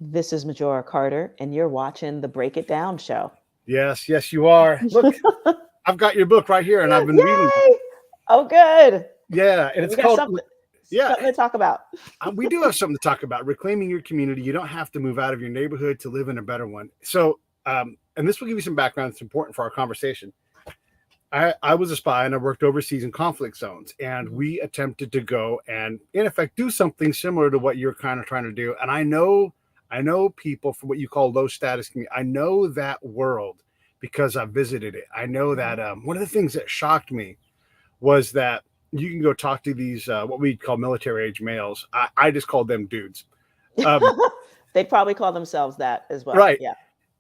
This is Majora Carter, and you're watching the Break It Down show. Yes, yes, you are. Look, I've got your book right here, and I've been reading. Yay! Oh, good. Yeah, and it's We got called. something, Yeah, something to talk about. we do have something to talk about. Reclaiming your community. You don't have to move out of your neighborhood to live in a better one. So, and this will give you some background that's important for our conversation. I was a spy and I worked overseas in conflict zones, and we attempted to go and, in effect, do something similar to what you're kind of trying to do. And I know people from what you call low status community. I know that world because I visited it. I know that one of the things that shocked me was that you can go talk to these what we call military age males. I just called them dudes. They'd probably call themselves that as well. Right. Yeah.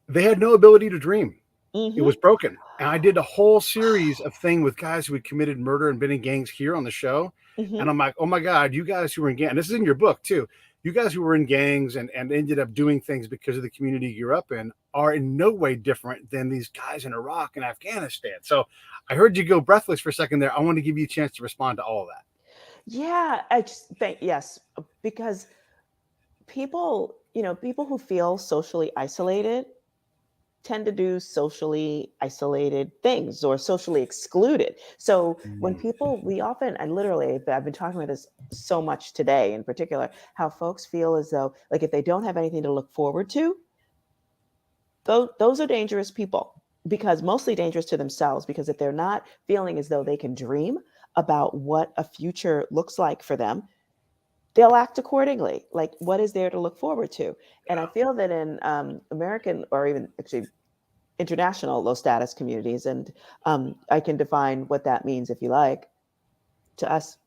They had no ability to dream. It Mm-hmm. was broken. And I did a whole series of thing with guys who had committed murder and been in gangs here on the show. Mm-hmm. And I'm like, oh my God, you guys who were in gangs, and this is in your book too. You guys who were in gangs and ended up doing things because of the community you grew up in are in no way different than these guys in Iraq and Afghanistan. So I heard you go breathless for a second there. I want to give you a chance to respond to all of that. Yeah, I just think, yes, because people who feel socially isolated tend to do socially isolated things or socially excluded. So when people, I've been talking about this so much today in particular, how folks feel as though, like, if they don't have anything to look forward to, those are dangerous people, because mostly dangerous to themselves, because if they're not feeling as though they can dream about what a future looks like for them, they'll act accordingly. Like, what is there to look forward to? And I feel that in American, or even actually international low status communities, and I can define what that means if you like, to us.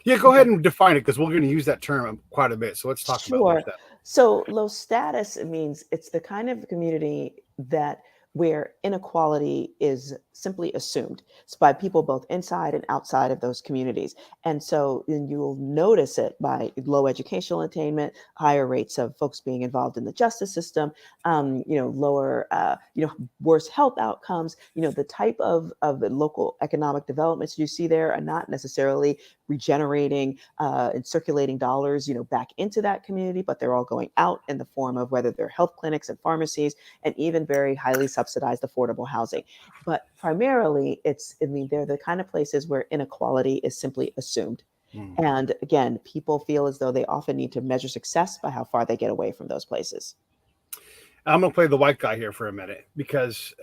Yeah, go ahead and define it, because we're going to use that term quite a bit. So let's talk about Sure. that. So low status means it's the kind of community that where inequality is simply assumed. It's by people both inside and outside of those communities. And so then you'll notice it by low educational attainment, higher rates of folks being involved in the justice system, lower, worse health outcomes. The type of the local economic developments you see there are not necessarily regenerating and circulating dollars, back into that community, but they're all going out in the form of whether they're health clinics and pharmacies, and even very highly subsidized affordable housing. But primarily, they're the kind of places where inequality is simply assumed. And again, people feel as though they often need to measure success by how far they get away from those places. I'm going to play the white guy here for a minute, because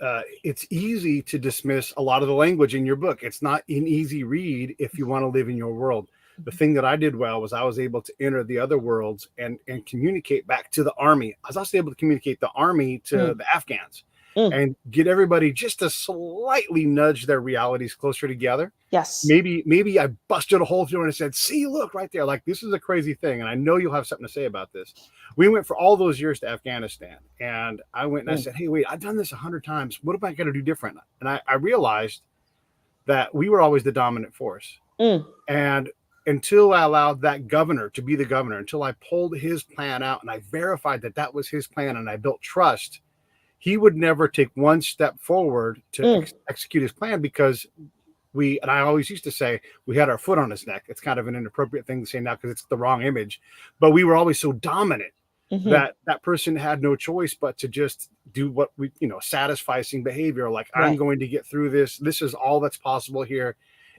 it's easy to dismiss a lot of the language in your book. It's not an easy read if you want to live in your world. The thing that I did well was I was able to enter the other worlds and communicate back to the army. I was also able to communicate the army to the Afghans and get everybody just to slightly nudge their realities closer together. Yes. Maybe I busted a hole through and I said, see, look right there. Like, this is a crazy thing. And I know you'll have something to say about this. We went for all those years to Afghanistan, and I went and I said, hey, wait, I've done this 100 times. What am I going to do different? And I realized that we were always the dominant force. And until I allowed that governor to be the governor, until I pulled his plan out and I verified that that was his plan and I built trust, he would never take one step forward to execute his plan, because and I always used to say, we had our foot on his neck. It's kind of an inappropriate thing to say now because it's the wrong image, but we were always so dominant that person had no choice but to just do what we, satisficing behavior. Like, I'm going to get through this. This is all that's possible here.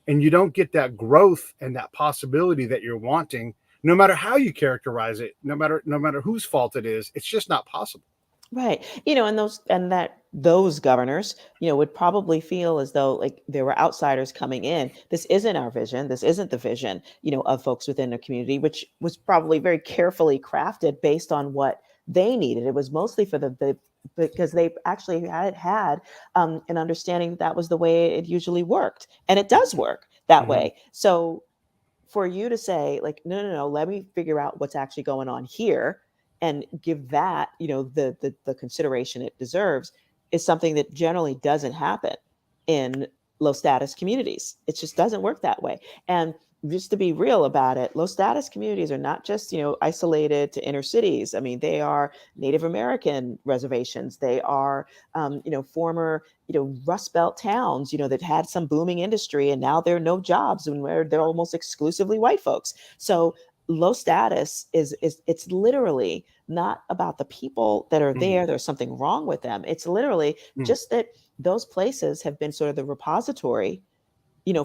And you don't get that growth and that possibility that you're wanting, no matter how you characterize it, no matter whose fault it is. It's just not possible. Right. And those governors, would probably feel as though, like, there were outsiders coming in. This isn't our vision. This isn't the vision, of folks within the community, which was probably very carefully crafted based on what they needed. It was mostly for because they actually had an understanding that was the way it usually worked. And it does work that way. So for you to say, like, no, let me figure out what's actually going on here and give that, the consideration it deserves, is something that generally doesn't happen in low status communities. It just doesn't work that way. And just to be real about it, low status communities are not just, isolated to inner cities. I mean, they are Native American reservations. They are, former, Rust Belt towns, that had some booming industry, and now there are no jobs, and where they're almost exclusively white folks. So low status is it's literally not about the people that are Mhm. there. There's something wrong with them. It's literally Mm. just that those places have been sort of the repository,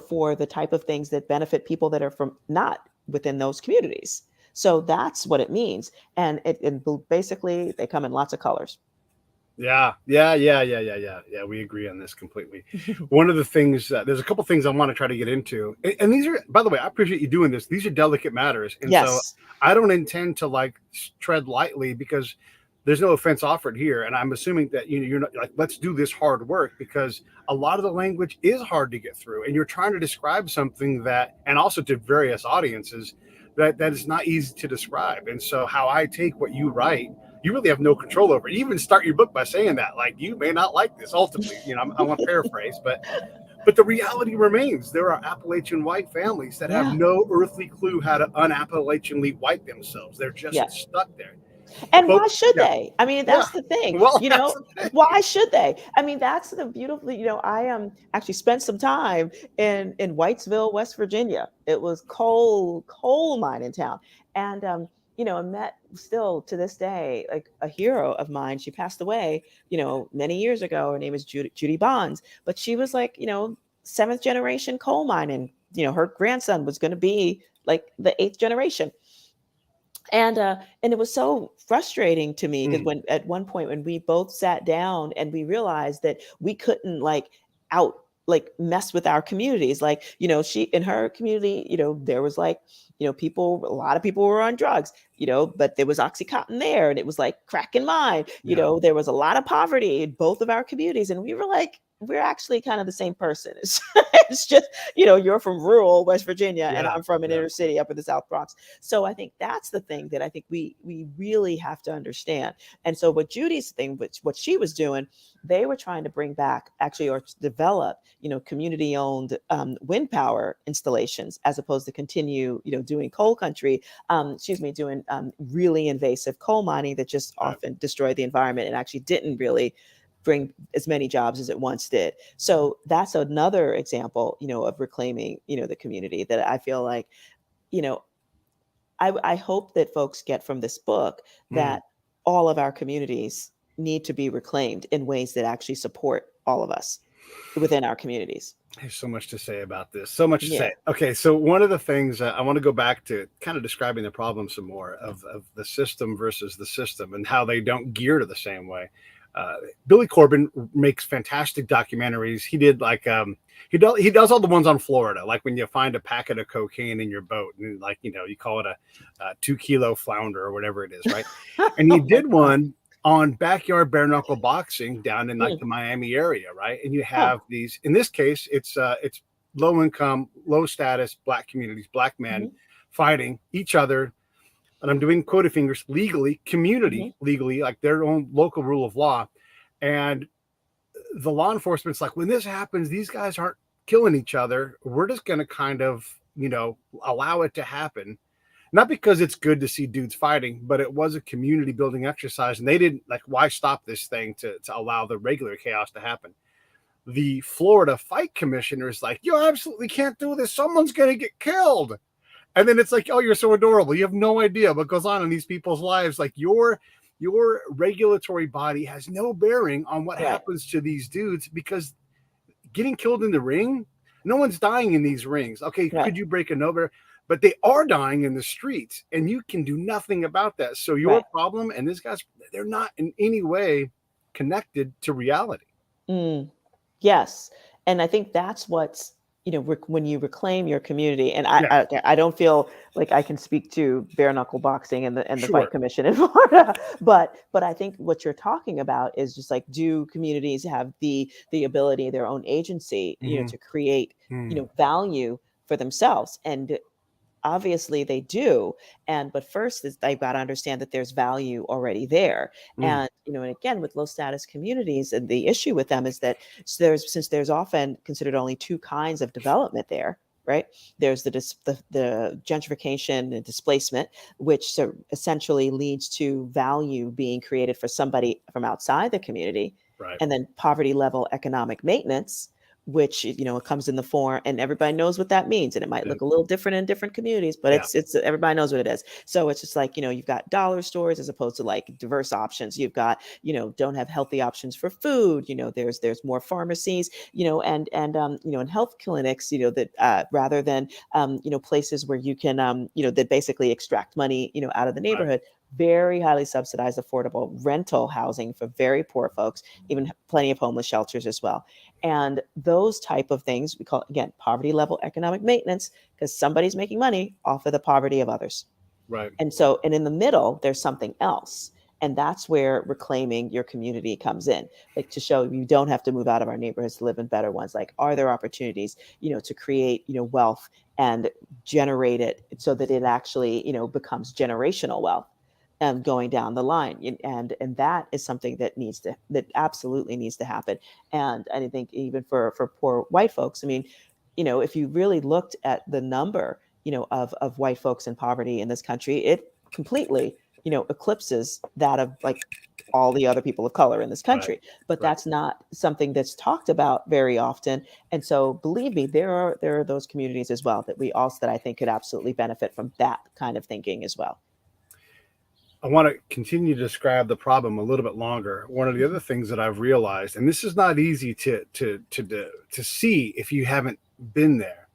for the type of things that benefit people that are from not within those communities. So that's what it means. And basically they come in lots of colors. Yeah, yeah, yeah, yeah, yeah, yeah, yeah. We agree on this completely. One of the things, there's a couple things I want to try to get into, and these are, by the way, I appreciate you doing this. These are delicate matters, and so Yes. I don't intend to like tread lightly because there's no offense offered here, and I'm assuming that you're not like let's do this hard work because a lot of the language is hard to get through, and you're trying to describe something that, and also to various audiences that is not easy to describe, and so how I take what you write you really have no control over it. You even start your book by saying that, like, you may not like this ultimately. I want to paraphrase, but the reality remains there are Appalachian white families that have Yeah. no earthly clue how to unappalachianly white themselves. They're just Yeah. stuck there. And why Folks, should yeah, they? I mean, yeah. that's the thing, Well, that's the thing. why should they? I mean, that's the beautiful, I actually spent some time in Whitesville, West Virginia. It was coal mining town. And I met still to this day, like a hero of mine. She passed away, many years ago. Her name is Judy Bonds, but she was like, seventh generation coal mining. Her grandson was going to be like the eighth generation. And it was so frustrating to me because Mm, when at one point when we both sat down and we realized that we couldn't out mess with our communities, she in her community, there was people, a lot of people were on drugs, but there was Oxycontin there, and it was like crack in mine, yeah, there was a lot of poverty in both of our communities, and we were like, we're actually kind of the same person. It's just, you're from rural West Virginia and yeah, I'm from an yeah. inner city up in the South Bronx. So I think that's the thing that I think we really have to understand. And so what Judy's thing, which what she was doing, they were trying to bring back actually or develop, community owned wind power installations as opposed to continue, doing coal country, doing really invasive coal mining that just Right. often destroyed the environment and actually didn't really bring as many jobs as it once did. So that's another example, of reclaiming, the community that I feel like, you know, I hope that folks get from this book Mm. that all of our communities need to be reclaimed in ways that actually support all of us within our communities. There's so much to say about this. So much to Yeah. say. Okay, so one of the things I want to go back to kind of describing the problem some more of the system versus the system and how they don't gear to the same way. Billy Corbin makes fantastic documentaries. He did he does all the ones on Florida, like when you find a packet of cocaine in your boat and you call it a 2 kilo flounder or whatever it is, right? And he Oh my did God. one on backyard bare knuckle boxing down in like Mm. the Miami area, right? And you Huh. have these. In this case, it's low income, low status black communities, black men Hmm. fighting each other. And I'm doing quoted fingers legally, Hmm. community legally, like their own local rule of law. And the law enforcement's like, when this happens, these guys aren't killing each other. We're just going to kind of, allow it to happen. Not because it's good to see dudes fighting, but it was a community building exercise. And they didn't like, why stop this thing to allow the regular chaos to happen? The Florida Fight Commissioner is like, you absolutely can't do this. Someone's going to get killed. And then it's like, oh, you're so adorable. You have no idea what goes on in these people's lives. Like your regulatory body has no bearing on what Right. happens to these dudes because getting killed in the ring, no one's dying in these rings. Okay, Right. could you break a no bear? But they are dying in the streets, and you can do nothing about that. So your Right. problem and this guy's, they're not in any way connected to reality. Mm. Yes, and I think that's what's, when you reclaim your community, and I, Yeah, I I don't feel like I can speak to bare knuckle boxing and the fight sure. commission in Florida, but I think what you're talking about is just like, do communities have the ability, their own agency, Mm-hmm. to create, Mm, value for themselves, and obviously they do. But first is they've got to understand that there's value already there. mm, And and again, with low status communities, and the issue with them is that, since there's often considered only two kinds of development there, right? There's the gentrification and displacement, which essentially leads to value being created for somebody from outside the community, right. and then poverty level economic maintenance, which, you know, it comes in the form, and everybody knows what that means. And it might Yeah. look a little different in different communities, but Yeah. it's everybody knows what it is. So it's just like, you know, you've got dollar stores as opposed to like diverse options. You've got, you know, don't have healthy options for food. You know, there's more pharmacies, you know, and you know, and health clinics, you know, that rather than you know, places where you can you know, that basically extract money, you know, out of the Right. neighborhood. Very highly subsidized, affordable rental housing for very poor folks, even plenty of homeless shelters as well. And those type of things we call, again, poverty level economic maintenance, because somebody's making money off of the poverty of others. Right. And so, and in the middle, there's something else. And that's where reclaiming your community comes in, like to show you don't have to move out of our neighborhoods to live in better ones. Like, are there opportunities, you know, to create, you know, wealth and generate it so that it actually, you know, becomes generational wealth going down the line. And that is something that that absolutely needs to happen. And I think even for poor white folks, I mean, you know, if you really looked at the number, you know, of white folks in poverty in this country, it completely, you know, eclipses that of like all the other people of color in this Right. country. But Right. that's not something that's talked about very often. And so believe me, there are those communities as well that we also, that I think could absolutely benefit from that kind of thinking as well. I want to continue to describe the problem a little bit longer. One of the other things that I've realized, and this is not easy to see if you haven't been there,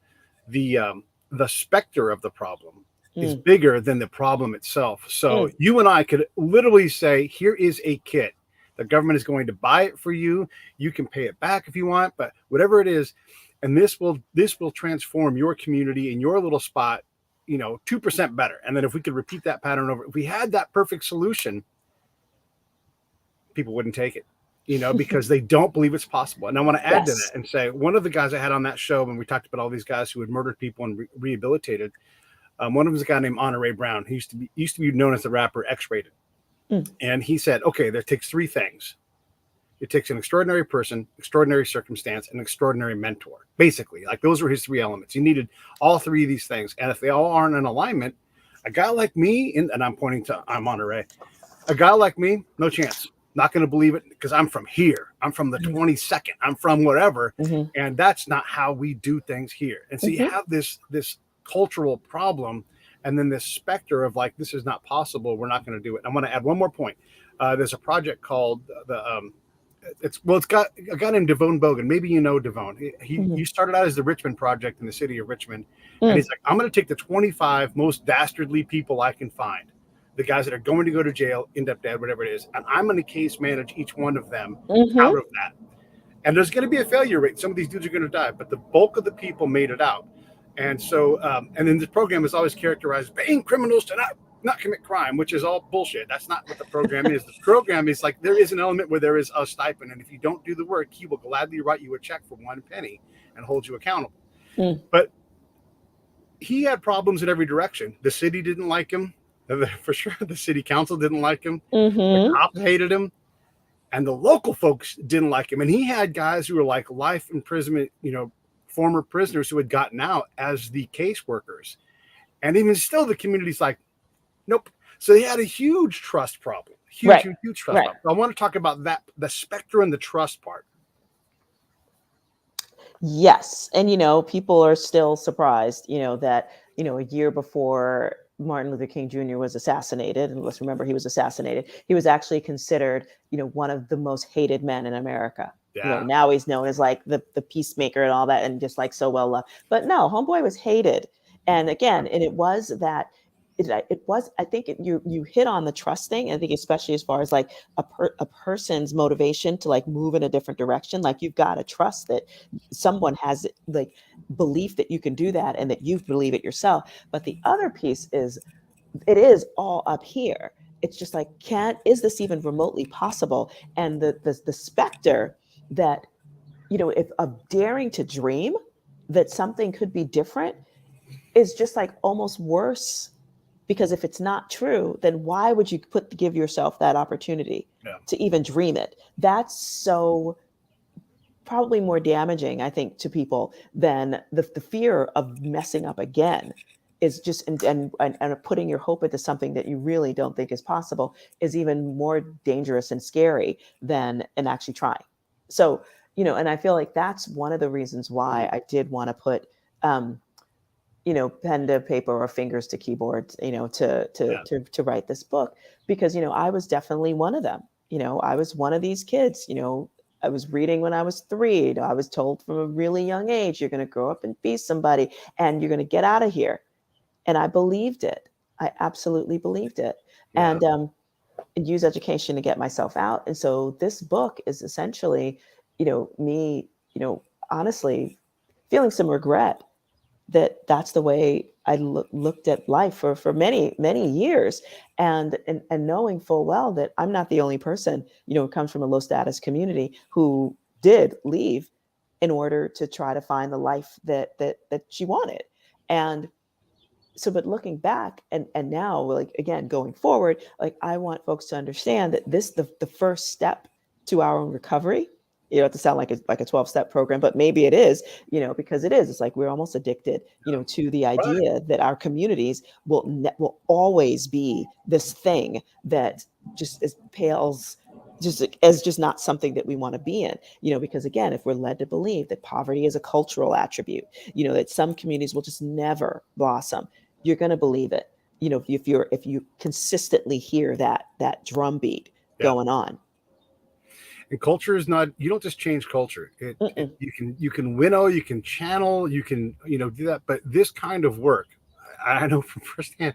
the specter of the problem is Mm, bigger than the problem itself. So mm, you and I could literally say, here is a kit. The government is going to buy it for you. You can pay it back if you want, but whatever it is, and this will transform your community in your little spot, you know, 2% better. And then if we could repeat that pattern over, if we had that perfect solution, people wouldn't take it, you know, because they don't believe it's possible. And I want to add to that yes. and say, one of the guys I had on that show, when we talked about all these guys who had murdered people and rehabilitated, one of them was a guy named Honore Brown. He used to be known as the rapper X-Rated. Mm, And he said, okay, there takes three things. It takes an extraordinary person, extraordinary circumstance, and an extraordinary mentor. Basically, like those were his three elements. He needed all three of these things. And if they all aren't in alignment, a guy like me, and I'm Honore, a guy like me, no chance. Not going to believe it because I'm from here. I'm from the mhm, 22nd. I'm from wherever. mhm, And that's not how we do things here. And so you mhm, have this cultural problem, and then this specter of like, this is not possible. We're not going to do it. I want to add one more point. There's a project called it's got a guy named Devone Bogan. Maybe you know Devone. He mhm, started out as the Richmond Project in the city of Richmond, and mm, he's like, I'm going to take the 25 most dastardly people I can find, the guys that are going to go to jail, end up dead, whatever it is, and I'm going to case manage each one of them out mhm, of that. And there's going to be a failure rate. Some of these dudes are going to die, but the bulk of the people made it out. And so, and then this program is always characterized paying criminals to not commit crime, which is all bullshit. That's not what the program is. The program is like, there is an element where there is a stipend, and if you don't do the work, he will gladly write you a check for 1 penny and hold you accountable. mm, But he had problems in every direction. The city didn't like him, for sure. The city council didn't like him. The mhm, cops hated him, and the local folks didn't like him. And he had guys who were like life imprisonment, you know, former prisoners who had gotten out as the caseworkers. And even still, the community's like, nope. So they had a huge trust problem, right, huge trust right. problem. So I want to talk about that, the specter and the trust part. Yes. And, you know, people are still surprised, you know, that, you know, a year before Martin Luther King Jr. was assassinated, and let's remember he was assassinated, he was actually considered, you know, one of the most hated men in America. You know, Yeah, now he's known as like the peacemaker and all that, and just like so well loved. But no, homeboy was hated. And again, and it was that it was, I think you hit on the trust thing. I think especially as far as like a person's motivation to like move in a different direction, like you've got to trust that someone has like belief that you can do that and that you believe it yourself. But the other piece is it is all up here. It's just like, is this even remotely possible? And the specter that, you know, if of daring to dream that something could be different is just like almost worse, because if it's not true, then why would you give yourself that opportunity yeah. to even dream it? That's so probably more damaging, I think, to people than the fear of messing up again. Is just and putting your hope into something that you really don't think is possible is even more dangerous and scary than actually trying. So, and I feel like that's one of the reasons why I did want to put, um, pen to paper or fingers to keyboard, Yeah. to write this book, because, I was definitely one of them. I was one of these kids, I was reading when I was 3. I was told from a really young age, you're going to grow up and be somebody and you're going to get out of here. And I believed it. I absolutely believed it. Yeah. And use education to get myself out. And so this book is essentially, me, honestly feeling some regret that that's the way I looked at life for many, many years. And knowing full well that I'm not the only person, who comes from a low status community who did leave in order to try to find the life that she wanted. And so, but looking back and now, like, again, going forward, like, I want folks to understand that the first step to our own recovery, to sound like a 12-step program, but maybe it is, because it is. It's like we're almost addicted, to the Right. idea that our communities will always be this thing that just pales as just not something that we want to be in, because, again, if we're led to believe that poverty is a cultural attribute, that some communities will just never blossom, you're going to believe it, if you consistently hear that drumbeat Yeah. going on. And culture is not, you don't just change culture. You can winnow, you can channel, you can, do that. But this kind of work, I know from firsthand,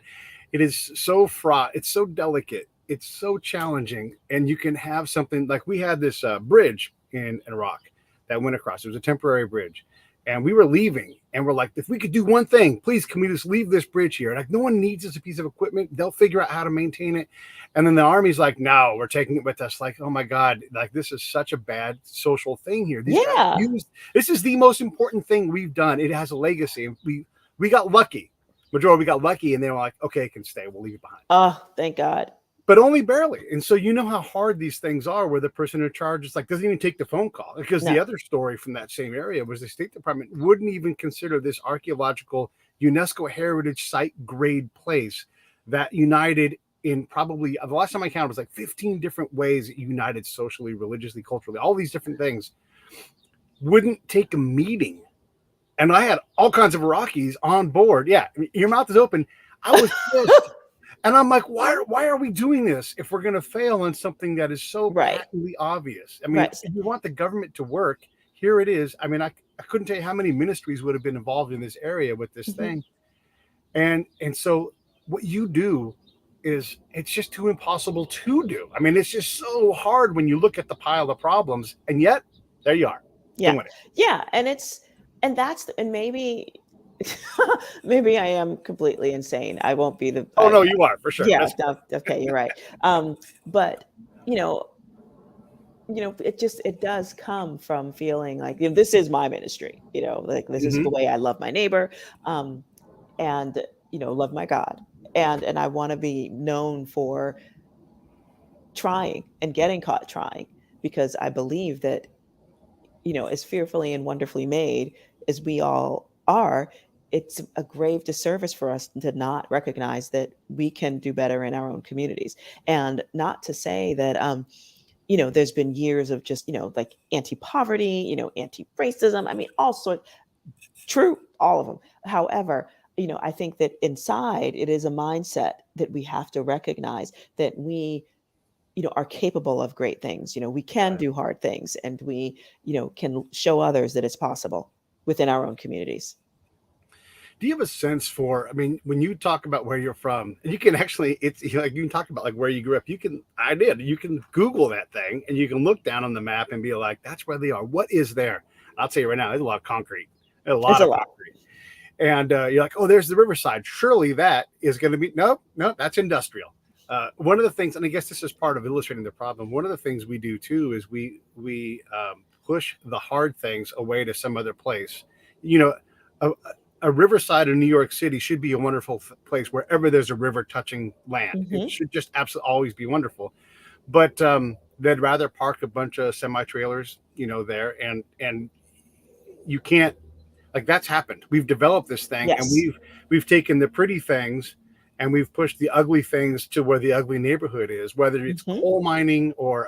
it is so fraught. It's so delicate. It's so challenging. And you can have something like we had this bridge in Iraq that went across. It was a temporary bridge. And we were leaving and we're like, if we could do one thing, please, can we just leave this bridge here? Like, no one needs this piece of equipment. They'll figure out how to maintain it. And then the Army's like, no, we're taking it with us. Like, oh my God, like, this is such a bad social thing here. These guys this is the most important thing we've done. It has a legacy. And we got lucky. Majora, we got lucky. And they were like, okay, it can stay. We'll leave it behind. Oh, thank God. But only barely. And so you know how hard these things are, where the person in charge is like, doesn't even take the phone call. Because the other story from that same area was the State Department wouldn't even consider this archaeological UNESCO heritage site grade place that united in probably, the last time I counted, was like 15 different ways it united socially, religiously, culturally, all these different things. Wouldn't take a meeting. And I had all kinds of Iraqis on board. Yeah, your mouth is open. I was pissed. And I'm like, why are we doing this if we're going to fail on something that is so patently obvious? I mean, if you want the government to work, here it is. I mean, I couldn't tell you how many ministries would have been involved in this area with this thing. And so what you do is, it's just too impossible to do. I mean, it's just so hard when you look at the pile of problems, and yet there you are. Yeah. Yeah. And maybe maybe I am completely insane. I won't be the. Oh, no, you are for sure. Yeah. Okay. You're right. But it does come from feeling like, this is my ministry, like, this is the way I love my neighbor, and, love my God. And I want to be known for trying and getting caught trying, because I believe that, as fearfully and wonderfully made as we all are, it's a grave disservice for us to not recognize that we can do better in our own communities. And not to say that, there's been years of just, like, anti-poverty, anti-racism. I mean, all sorts, true, all of them. However, I think that inside it is a mindset that we have to recognize that we, are capable of great things. We can do hard things, and we, can show others that it's possible within our own communities. Do you have a sense for, I mean, when you talk about where you're from, and you can actually, it's like, you can talk about like where you grew up, you can Google that thing and you can look down on the map and be like, that's where they are. What is there? I'll tell you right now, there's a lot of concrete. There's a lot of concrete. And you're like, oh, there's the riverside. Surely that is going to be, no, that's industrial. One of the things, and I guess this is part of illustrating the problem, one of the things we do too is we push the hard things away to some other place. A riverside in New York City should be a wonderful place wherever there's a river touching land. It should just absolutely always be wonderful. But they'd rather park a bunch of semi-trailers, there, and you can't, like, that's happened. We've developed this thing, and we've taken the pretty things and we've pushed the ugly things to where the ugly neighborhood is, whether it's coal mining or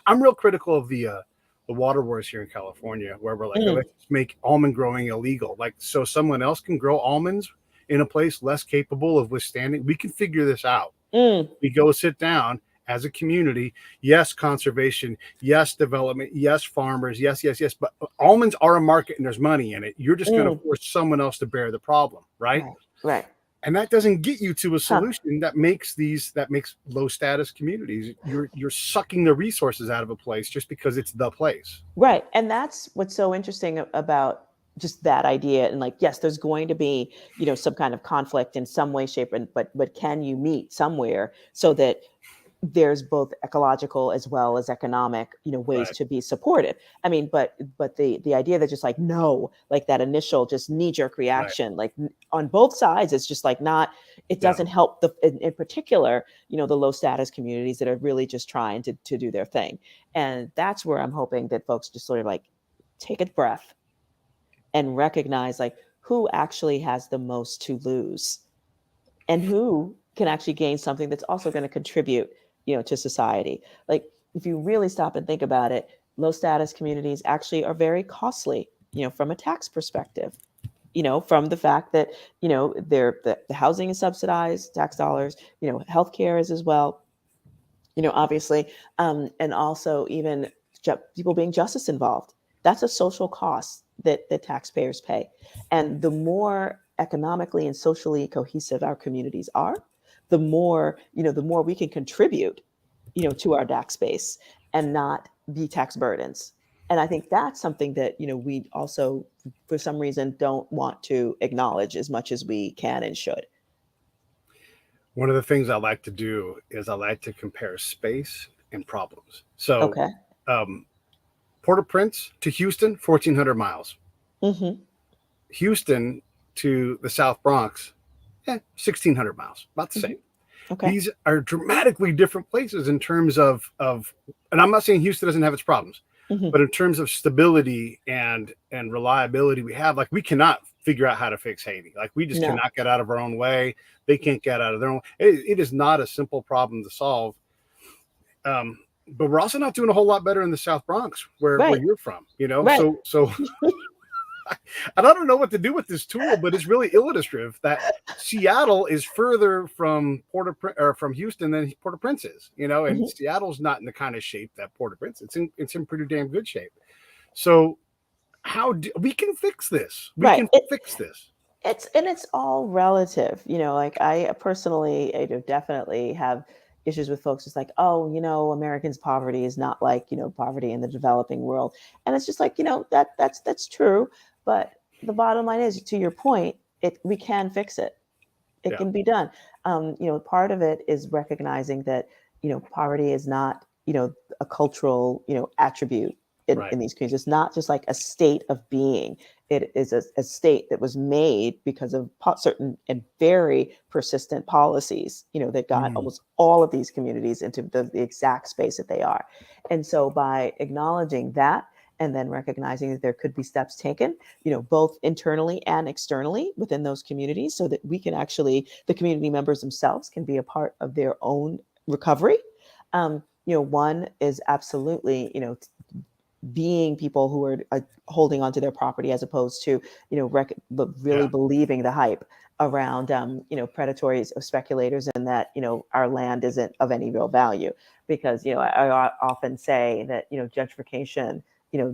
I'm real critical of the the water wars here in California, where we're like, oh, Mm, let's make almond growing illegal, like so someone else can grow almonds in a place less capable of withstanding. We can figure this out. mm, We go sit down as a community. Yes, conservation. Yes, development. Yes, farmers. Yes, yes, yes. But almonds are a market and there's money in it. You're just going to mm. force someone else to bear the problem, right? Right, right. And that doesn't get you to a Huh. solution that makes low status communities. You're sucking the resources out of a place just because it's the place. Right. And that's what's so interesting about just that idea. And like, yes, there's going to be, some kind of conflict in some way, shape, and but can you meet somewhere so that there's both ecological as well as economic, ways Right. to be supported. I mean, but the idea that just like no, like that initial just knee jerk Right. reaction, like on both sides, it's just like not. It Yeah. doesn't help in particular, the low status communities that are really just trying to do their thing, and that's where I'm hoping that folks just sort of like take a breath and recognize like who actually has the most to lose and who can actually gain something that's also going to contribute, to society. Like if you really stop and think about it, low status communities actually are very costly, from a tax perspective, from the fact that, the housing is subsidized, tax dollars, healthcare is as well, obviously, and also even people being justice involved. That's a social cost that the taxpayers pay. And the more economically and socially cohesive our communities are, the more we can contribute, to our tax base and not be tax burdens. And I think that's something that, we also, for some reason, don't want to acknowledge as much as we can and should. One of the things I like to do is I like to compare space and problems. So, Okay. um, Port-au-Prince to Houston, 1,400 miles. Hmm. Houston to the South Bronx, 1,600 miles, about the Hmm. same. Okay. These are dramatically different places in terms of, and I'm not saying Houston doesn't have its problems, Hmm. but in terms of stability and reliability, we cannot figure out how to fix Haiti. Like we just No. cannot get out of our own way. They can't get out of their own. It is not a simple problem to solve. But we're also not doing a whole lot better in the South Bronx, where Right. you're from. Right. So and I don't know what to do with this tool, but it's really illustrative that Seattle is further from from Houston than Port-au-Prince is, and Mhm. Seattle's not in the kind of shape that Port-au-Prince. It's in pretty damn good shape. So we can fix this? We Right. can fix this. It's all relative, like I personally, definitely have issues with folks. It's like, oh, Americans' poverty is not like, poverty in the developing world. And it's just like, that's true. But the bottom line is, to your point, we can fix it. It Yeah. can be done. Part of it is recognizing that, poverty is not, a cultural, attribute in Right. these communities. It's not just like a state of being. It is a state that was made because of certain and very persistent policies, that got Mm, almost all of these communities into the exact space that they are. And so by acknowledging that and then recognizing that there could be steps taken, both internally and externally within those communities so that we can actually, the community members themselves can be a part of their own recovery. One is absolutely, being people who are holding onto their property as opposed to, but really yeah. believing the hype around, predatory speculators and that, our land isn't of any real value. Because, I often say that, gentrification,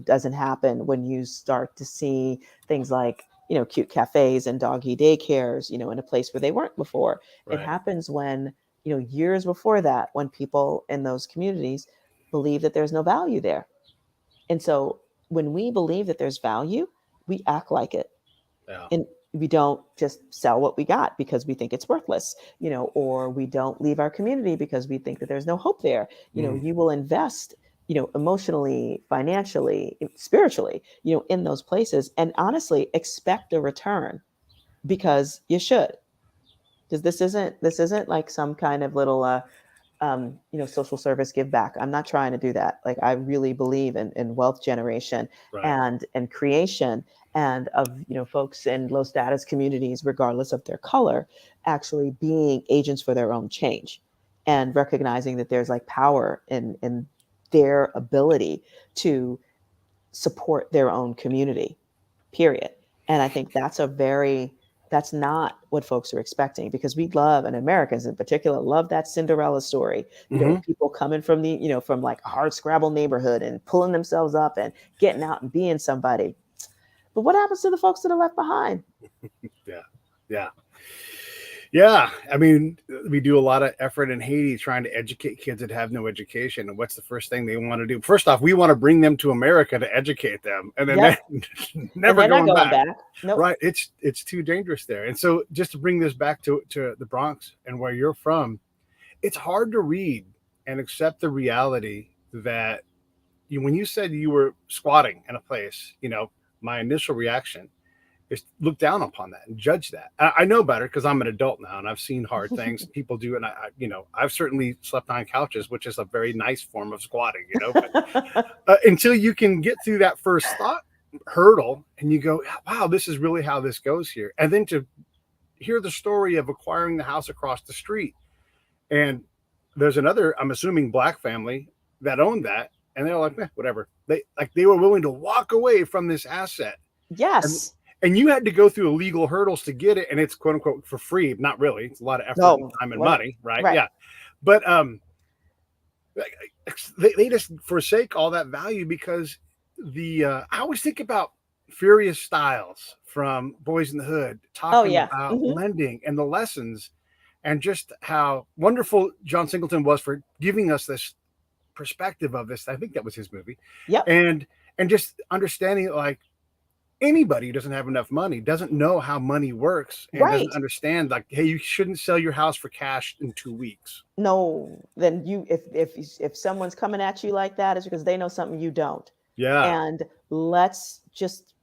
doesn't happen when you start to see things like, cute cafes and doggy daycares, in a place where they weren't before. It Right. happens when, years before that, when people in those communities believe that there's no value there. And so when we believe that there's value, we act like it. Yeah. And we don't just sell what we got because we think it's worthless, or we don't leave our community because we think that there's no hope there. Mm, You will invest, emotionally, financially, spiritually, in those places and honestly expect a return because you should. Because this isn't like some kind of little social service give back. I'm not trying to do that. Like I really believe in wealth generation right. and creation and of folks in low status communities, regardless of their color, actually being agents for their own change and recognizing that there's like power in their ability to support their own community, period. And I think that's not what folks are expecting, because we love, and Americans in particular, love that Cinderella story, people coming from from like a hard scrabble neighborhood and pulling themselves up and getting out and being somebody. But what happens to the folks that are left behind? Yeah. Yeah. Yeah. I mean, we do a lot of effort in Haiti trying to educate kids that have no education. And what's the first thing they want to do? First off, we want to bring them to America to educate them. And then never and going back. Nope. Right. It's too dangerous there. And so just to bring this back to the Bronx and where you're from, it's hard to read and accept the reality that when you said you were squatting in a place, my initial reaction is look down upon that and judge that. I know better because I'm an adult now and I've seen hard things people do. And I've certainly slept on couches, which is a very nice form of squatting, but, until you can get through that first thought hurdle and you go, wow, this is really how this goes here. And then to hear the story of acquiring the house across the street. And there's another, I'm assuming, Black family that owned that. And they're like, whatever. They were willing to walk away from this asset. Yes. And you had to go through illegal hurdles to get it, and it's quote unquote for free. Not really. It's a lot of effort, time, and money, right? Yeah. But they just forsake all that value because I always think about Furious Styles from Boys in the Hood talking about lending and the lessons, and just how wonderful John Singleton was for giving us this perspective of this. I think that was his movie. Yeah. And just understanding like, anybody who doesn't have enough money doesn't know how money works and doesn't understand like, hey, you shouldn't sell your house for cash in 2 weeks. No, then if someone's coming at you like that, it's because they know something you don't. Yeah. And let's just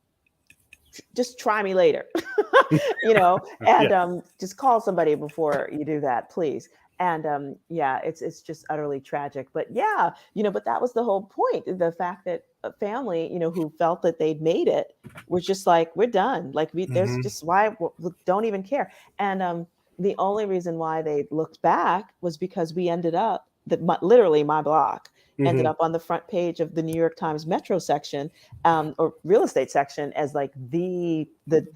try me later, and just call somebody before you do that, please. And it's just utterly tragic. But but that was the whole point. The fact that a family, who felt that they'd made it, was just like, we're done. Like there's just why don't even care. And the only reason why they looked back was because we ended up literally my block ended up on the front page of the New York Times Metro section, or real estate section, as like the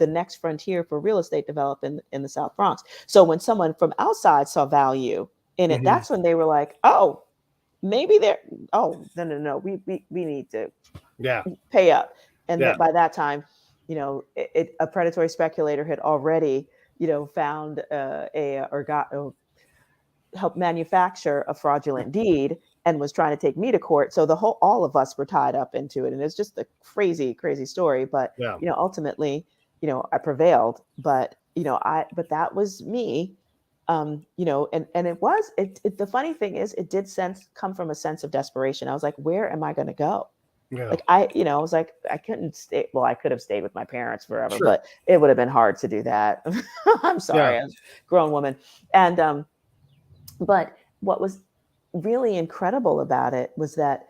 next frontier for real estate development in the South Bronx. So when someone from outside saw value in it, that's when they were like, oh, maybe no, we need to pay up. And by that time, a predatory speculator had already, found helped manufacture a fraudulent deed and was trying to take me to court. So all of us were tied up into it. And it's just a crazy, crazy story. But, ultimately, I prevailed, but that was me. And the funny thing is, it did come from a sense of desperation. I was like, where am I going to go? Yeah. Like I was like, I couldn't stay. Well, I could have stayed with my parents forever, but it would have been hard to do that. I'm sorry, I was a grown woman. And, but what was really incredible about it was that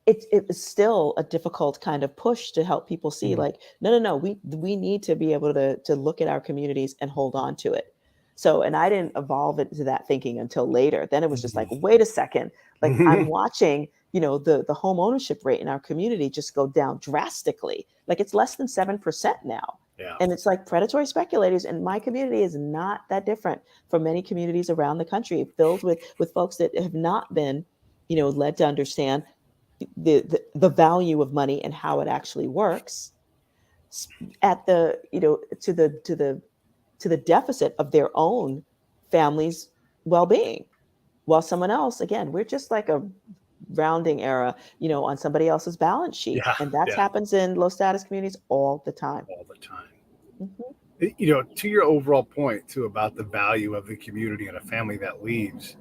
it was still a difficult kind of push to help people see like, no, we need to be able to look at our communities and hold on to it. So, and I didn't evolve into that thinking until later. Then it was just like, wait a second, like I'm watching, the home ownership rate in our community just go down drastically. Like it's less than 7% now. Yeah. And it's like predatory speculators. And my community is not that different from many communities around the country, filled with folks that have not been, led to understand the value of money and how it actually works at the, to the deficit of their own family's well-being. While someone else, again, we're just like a rounding error, on somebody else's balance sheet. Yeah, and that happens in low status communities all the time. All the time. To your overall point too, about the value of the community and a family that leaves,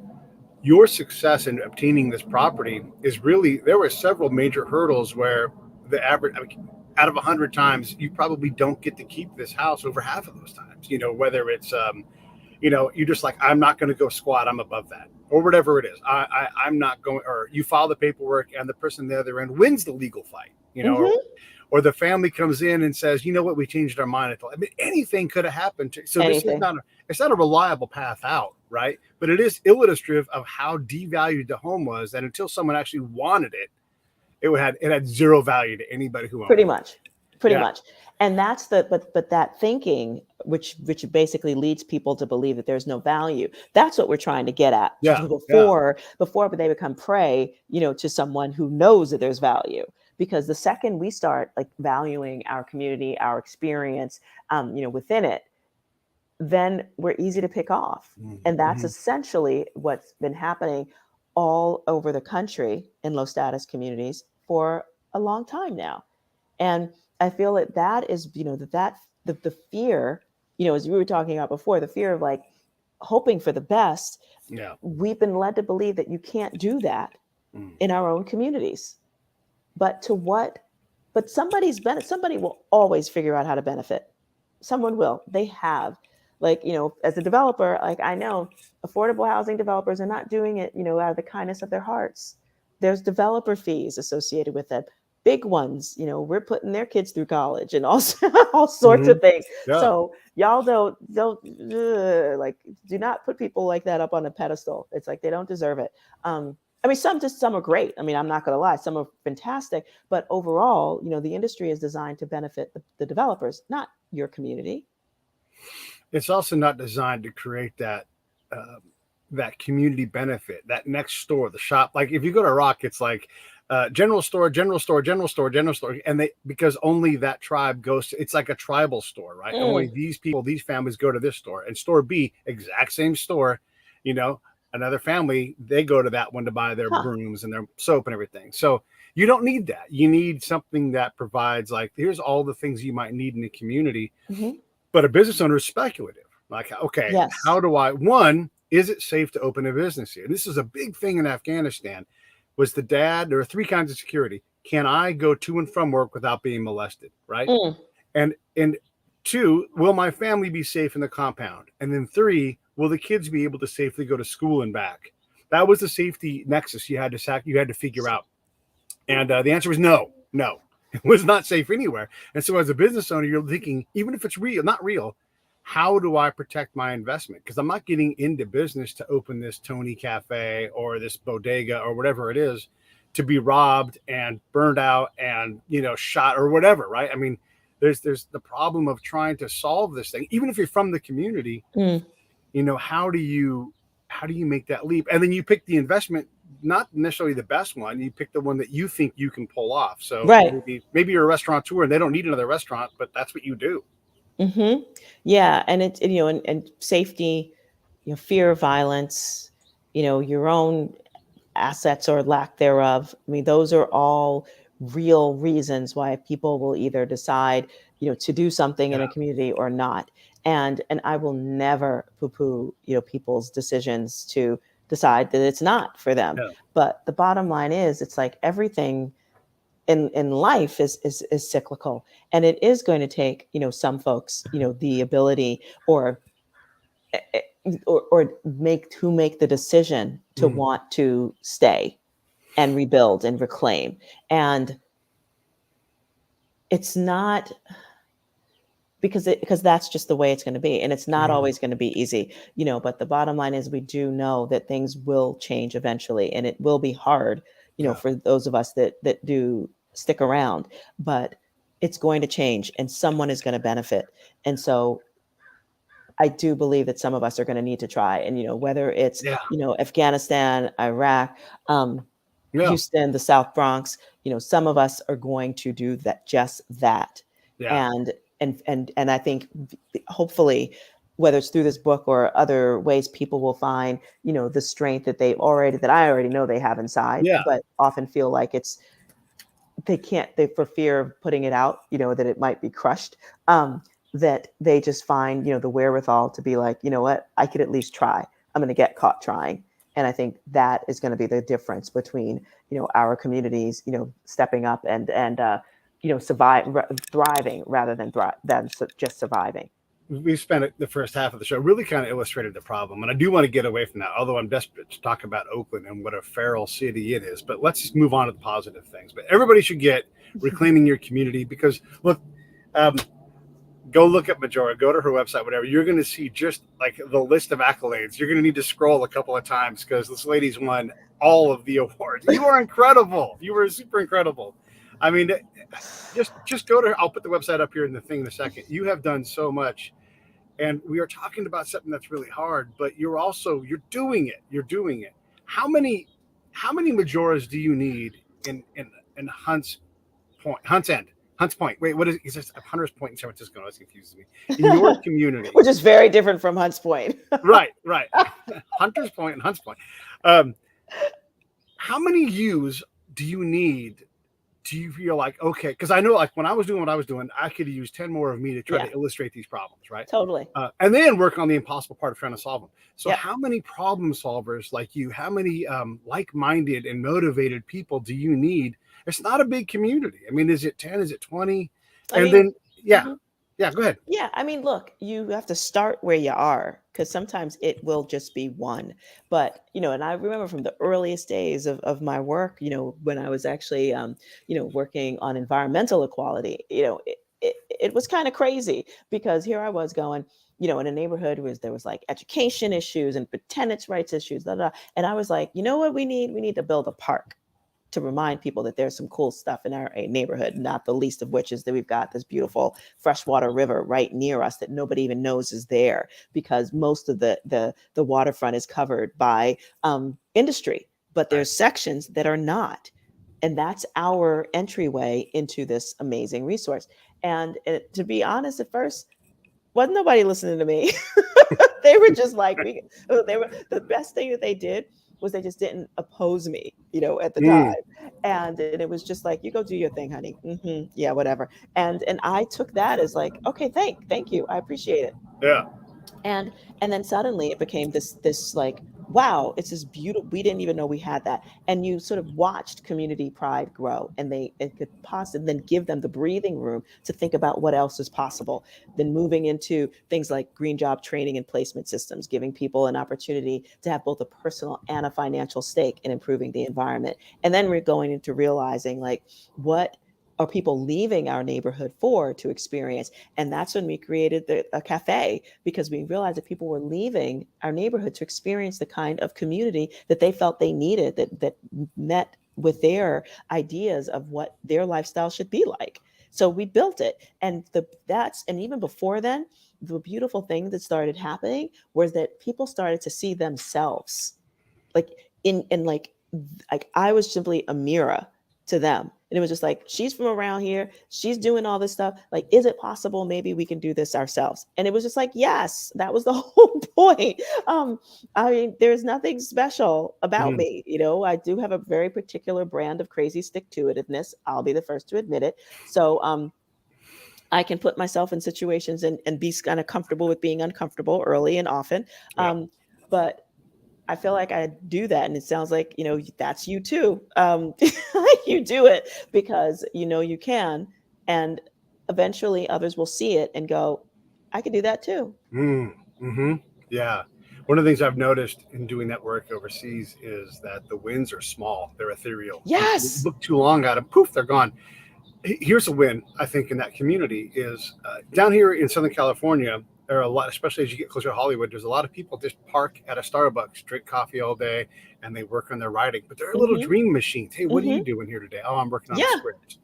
your success in obtaining this property is really, there were several major hurdles where the average, out of 100 times, you probably don't get to keep this house over half of those times, whether it's, you're just like, I'm not going to go squat, I'm above that, or whatever it is. I'm not going, or you file the paperwork and the person on the other end wins the legal fight, or the family comes in and says, you know what, we changed our mind. I mean, anything could have happened. So this is it's not a reliable path out, right? But it is illustrative of how devalued the home was, that until someone actually wanted it, it had zero value to anybody who owned Pretty it. much. Pretty Yeah. much. And that's but that thinking, which basically leads people to believe that there's no value. That's what we're trying to get at Yeah. before they become prey, to someone who knows that there's value. Because the second we start like valuing our community, our experience, within it, then we're easy to pick off. And that's essentially what's been happening all over the country in low status communities for a long time now. And I feel that is, the fear, as we were talking about before, the fear of like hoping for the best. Yeah. We've been led to believe that you can't do that in our own communities. But somebody will always figure out how to benefit. Someone will. They have. Like, as a developer, like I know affordable housing developers are not doing it, out of the kindness of their hearts. There's developer fees associated with it. Big ones, we're putting their kids through college and all sorts of things. Yeah. So y'all don't like, do not put people like that up on a pedestal. It's like they don't deserve it. I mean, some are great. I mean, I'm not going to lie, some are fantastic. But overall, the industry is designed to benefit the developers, not your community. It's also not designed to create that community benefit, that next store, the shop. Like if you go to Rock, it's like general store, and because only that tribe goes to, it's like a tribal store, right? Only these people, these families go to this store, and store B, exact same store, another family, they go to that one to buy their brooms and their soap and everything. So you don't need that. You need something that provides like, here's all the things you might need in a community. But a business owner is speculative. Like, okay, how do is it safe to open a business here? This is a big thing in Afghanistan. Was there are three kinds of security. Can I go to and from work without being molested? Right. And two, will my family be safe in the compound? And then three, will the kids be able to safely go to school and back? That was the safety nexus you had to figure out. And the answer was no. It was not safe anywhere. And so as a business owner, you're thinking, even if it's not real, how do I protect my investment? Because I'm not getting into business to open this Tony Cafe or this bodega or whatever it is to be robbed and burned out and, shot or whatever, right? I mean, there's the problem of trying to solve this thing. Even if you're from the community, how do you make that leap? And then you pick the investment, not necessarily the best one. You pick the one that you think you can pull off. So maybe you're a restaurateur and they don't need another restaurant, but that's what you do. Yeah. And it's, and safety, fear of violence, your own assets or lack thereof. I mean, those are all real reasons why people will either decide, to do something in a community or not. And I will never poo-poo, people's decisions to decide that it's not for them. But the bottom line is, it's like everything in life is cyclical, and it is going to take, some folks, the ability or make the decision to want to stay and rebuild and reclaim. And it's not because that's just the way it's going to be. And it's not always going to be easy, but the bottom line is we do know that things will change eventually, and it will be hard, for those of us that do stick around, but it's going to change and someone is going to benefit. And so I do believe that some of us are going to need to try. And, whether it's, Afghanistan, Iraq, Houston, the South Bronx, some of us are going to do just that. And I think hopefully, whether it's through this book or other ways, people will find, the strength that I already know they have inside, but often feel like they for fear of putting it out, that it might be crushed, that they just find, the wherewithal to be like, you know what, I could at least try. I'm going to get caught trying. And I think that is going to be the difference between, our communities, stepping up and thriving rather than just surviving. We spent the first half of the show really kind of illustrated the problem. And I do want to get away from that, although I'm desperate to talk about Oakland and what a feral city it is. But let's just move on to the positive things. But everybody should get reclaiming your community, because look, go look at Majora, go to her website, whatever. You're going to see just like the list of accolades. You're going to need to scroll a couple of times because this lady's won all of the awards. You are incredible. You were super incredible. I mean, just go to. I'll put the website up here in the thing in a second. You have done so much, and we are talking about something that's really hard, but you're doing it. You're doing it. How many Majoras do you need in Hunts End? Hunts Point. Wait, what is it? Is this Hunter's Point in San Francisco? That confuses me. In your community, Which is very different from Hunts Point. right. Hunter's Point and Hunts Point. How many U's do you need? Do you feel like, okay, because I know like when I was doing what I was doing, I could use 10 more of me to try to illustrate these problems, right? Totally. And then work on the impossible part of trying to solve them. So Yeah. how many problem solvers like you, how many like-minded and motivated people do you need? It's not a big community. I mean, is it 10? Is it 20? Then, Mhm. Yeah, go ahead. Yeah, I mean, look, you have to start where you are because sometimes it will just be one. But, and I remember from the earliest days of my work, when I was actually, working on environmental equality, it was kind of crazy because here I was going, in a neighborhood where there was like education issues and tenants' rights issues, blah, blah. And I was like, you know what we need? We need to build a park to remind people that there's some cool stuff in our neighborhood, not the least of which is that we've got this beautiful freshwater river right near us that nobody even knows is there because most of the waterfront is covered by industry, but there's sections that are not. And that's our entryway into this amazing resource. And to be honest, at first, wasn't nobody listening to me. They were just like, the best thing that they did was they just didn't oppose me, at the time. And it was just like, you go do your thing, honey. Yeah, whatever. And I took that as like, okay, thank you. I appreciate it. Yeah. And then suddenly it became this like, wow, it's this beautiful, we didn't even know we had that. And you sort of watched community pride grow and it could possibly then give them the breathing room to think about what else is possible. Then moving into things like green job training and placement systems, giving people an opportunity to have both a personal and a financial stake in improving the environment. And then we're going into realizing like, what are people leaving our neighborhood to experience? And that's when we created a cafe, because we realized that people were leaving our neighborhood to experience the kind of community that they felt they needed, that met with their ideas of what their lifestyle should be like. So we built it. And even before then, the beautiful thing that started happening was that people started to see themselves like like I was simply a mirror to them. And it was just like, she's from around here. She's doing all this stuff. Like, is it possible maybe we can do this ourselves? And it was just like, yes, that was the whole point. I mean, there's nothing special about me. I do have a very particular brand of crazy stick-to-itiveness. I'll be the first to admit it. So I can put myself in situations and be kind of comfortable with being uncomfortable early and often. But I feel like I do that. And it sounds like, that's you too. You do it because you can. And eventually others will see it and go, I can do that too. Yeah. One of the things I've noticed in doing that work overseas is that the wins are small. They're ethereal. Yes. You look too long at them, poof, they're gone. Here's a win, I think, in that community is down here in Southern California. There are a lot, especially as you get closer to Hollywood, there's a lot of people just park at a Starbucks, drink coffee all day, and they work on their writing. But they're little dream machines. Hey, what are you doing here today? Oh, I'm working on a script.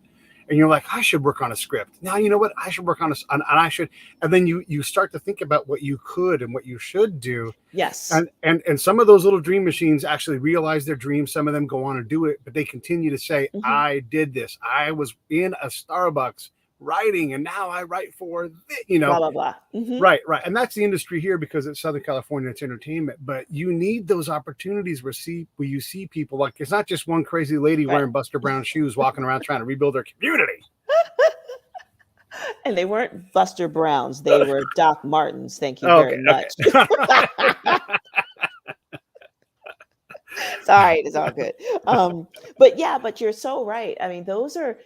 And you're like, I should work on a script. Now, you know what? I should work on and I should. And then you start to think about what you could and what you should do. Yes. And some of those little dream machines actually realize their dreams. Some of them go on and do it, but they continue to say, I did this. I was in a Starbucks writing, and now I write for blah blah blah. Right. And that's the industry here because it's Southern California, it's entertainment. But you need those opportunities where you see people like, it's not just one crazy lady wearing Buster Brown shoes walking around trying to rebuild their community. And they weren't Buster Browns, they were Doc Martens. Thank you very much. Sorry, it's all good. But you're so right. I mean, those are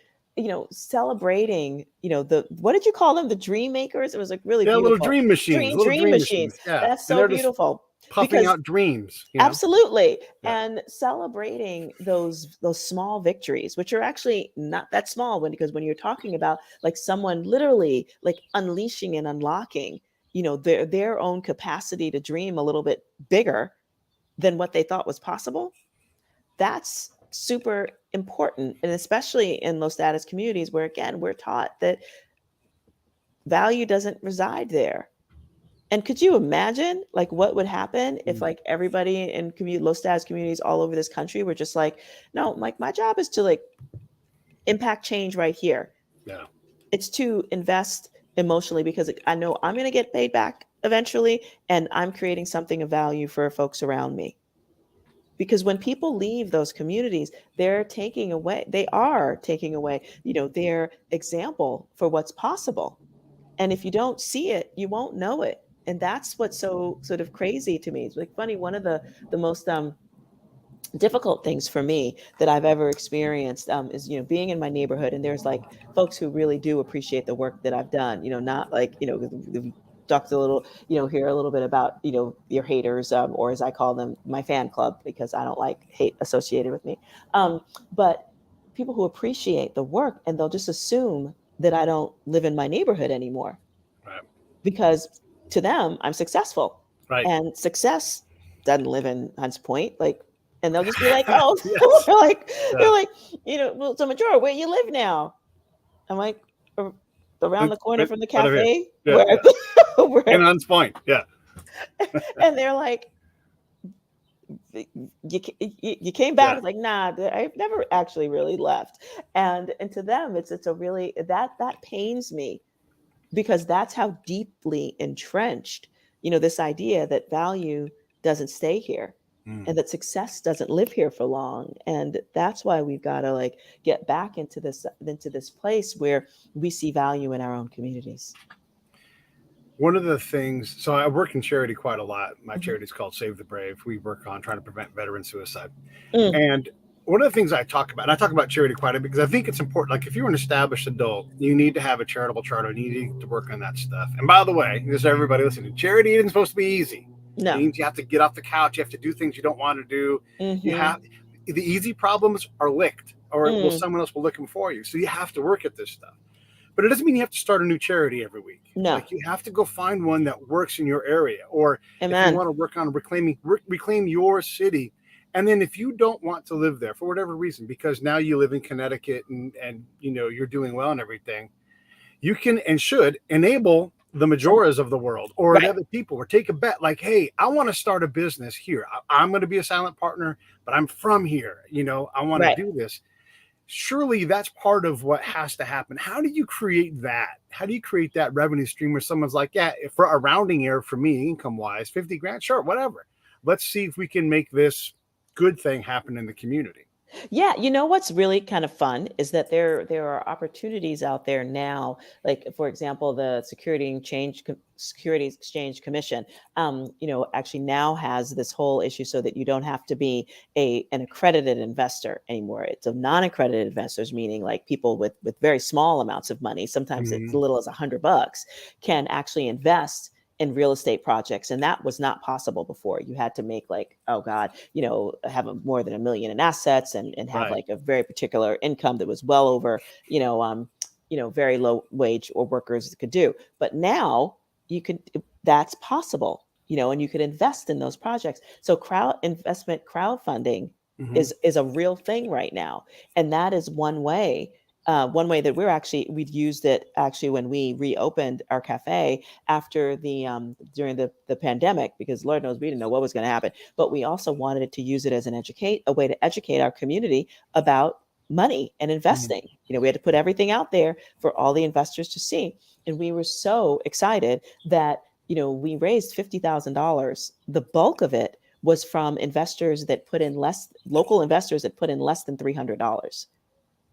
celebrating, what did you call them? The dream makers? It was like really beautiful. Little dream machines. Dream machines. Yeah. That's so beautiful. Puffing out dreams. Absolutely. And celebrating those small victories, which are actually not that small because when you're talking about like someone literally like unleashing and unlocking, their own capacity to dream a little bit bigger than what they thought was possible. that's super important. And especially in low status communities where, again, we're taught that value doesn't reside there. And could you imagine like what would happen if like everybody in low status communities all over this country were just like, no, like my job is to like impact change right here. Yeah. It's to invest emotionally because I know I'm going to get paid back eventually, and I'm creating something of value for folks around me. Because when people leave those communities, they are taking away, their example for what's possible. And if you don't see it, you won't know it. And that's what's so sort of crazy to me. It's like funny, one of the most difficult things for me that I've ever experienced is, being in my neighborhood, and there's like folks who really do appreciate the work that I've done, not like, we talked a little, here a little bit about, your haters, or as I call them, my fan club, because I don't like hate associated with me. But people who appreciate the work, and they'll just assume that I don't live in my neighborhood anymore. Right. Because to them, I'm successful. Right. And success doesn't live in Hunts Point. Like, and they'll just be like, oh, Yes. they're like, well, so Majora, where you live now? I'm like, around the corner from the cafe. Where in Hunts Point. Yeah. And they're like, you came back. Yeah. Like, nah, I've never actually really left. And to them, it's a really, that pains me, because that's how deeply entrenched, this idea that value doesn't stay here, and that success doesn't live here for long. And that's why we've got to like get back into this place where we see value in our own communities. One of the things, so I work in charity quite a lot. My charity is called Save the Brave. We work on trying to prevent veteran suicide. And one of the things I talk about, and I talk about charity quite a bit because I think it's important. Like if you're an established adult, you need to have a charitable charter. You need to work on that stuff. And by the way, just everybody listening, charity isn't supposed to be easy. No. It means you have to get off the couch. You have to do things you don't want to do. You have the easy problems are licked, or someone else will lick them for you. So you have to work at this stuff. But it doesn't mean you have to start a new charity every week. No. Like you have to go find one that works in your area, or if you want to work on reclaim your city. And then if you don't want to live there for whatever reason, because now you live in Connecticut and you're doing well and everything, you can and should enable the Majoras of the world or other people, or take a bet like, hey, I want to start a business here. I'm going to be a silent partner, but I'm from here. I want to do this. Surely that's part of what has to happen. How do you create that? How do you create that revenue stream where someone's like, yeah, for a rounding error for me, income wise, 50 grand, sure, whatever. Let's see if we can make this good thing happen in the community. Yeah, what's really kind of fun is that there are opportunities out there now. Like, for example, the Securities Exchange Commission, actually now has this whole issue so that you don't have to be an accredited investor anymore. It's a non-accredited investors, meaning like people with very small amounts of money, sometimes it's as little as $100, can actually invest in real estate projects. And that was not possible before. You had to make like, oh God, have more than $1 million in assets and have like a very particular income that was well over, very low wage or workers could do. But now that's possible, and you could invest in those projects. So crowdfunding is a real thing right now. And that is one way that we've used it actually when we reopened our cafe after during the pandemic, because Lord knows we didn't know what was going to happen, but we also wanted to use it as a way to educate our community about money and investing. We had to put everything out there for all the investors to see. And we were so excited that, we raised $50,000. The bulk of it was from investors that local investors that put in less than $300.